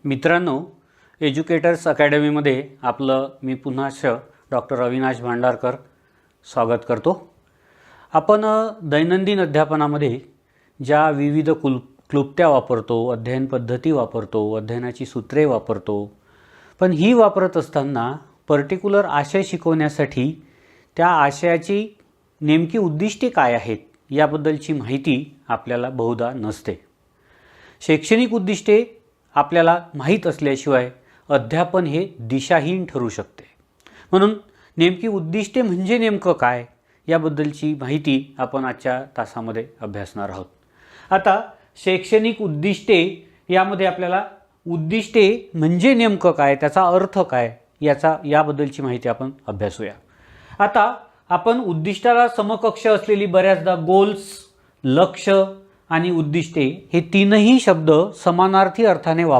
मित्रांनो, एज्युकेटर्स अकॅडमीमध्ये आपलं मी पुन्हा डॉक्टर अविनाश भांडारकर स्वागत करतो। आपण दैनंदिन अध्यापनामध्ये ज्या विविध क्लुप्त्या वापरतो, अध्ययन पद्धती वापरतो, अध्ययनाची सूत्रे वापरतो, पण ही वापरत असताना पर्टिक्युलर आशय शिकवण्यासाठी त्या आशयाची नेमकी उद्दिष्टे काय आहेत याबद्दलची माहिती आपल्याला बहुधा नसते। शैक्षणिक उद्दिष्टे आपल्याला माहीत असल्याशिवाय अध्यापन हे दिशाहीन ठरू शकते। म्हणून नेमकी उद्दिष्टे म्हणजे नेमकं काय याबद्दलची माहिती आपण आजच्या तासामध्ये अभ्यासणार आहोत। आता शैक्षणिक उद्दिष्टे यामध्ये आपल्याला उद्दिष्टे म्हणजे नेमकं काय, त्याचा अर्थ काय याबद्दलची माहिती आपण अभ्यासूया। आता आपण उद्दिष्टाला समकक्ष असलेली बऱ्याचदा गोल्स, लक्ष्य आणि उद्दिष्टे हे तीनही शब्द समानार्थी अर्थाने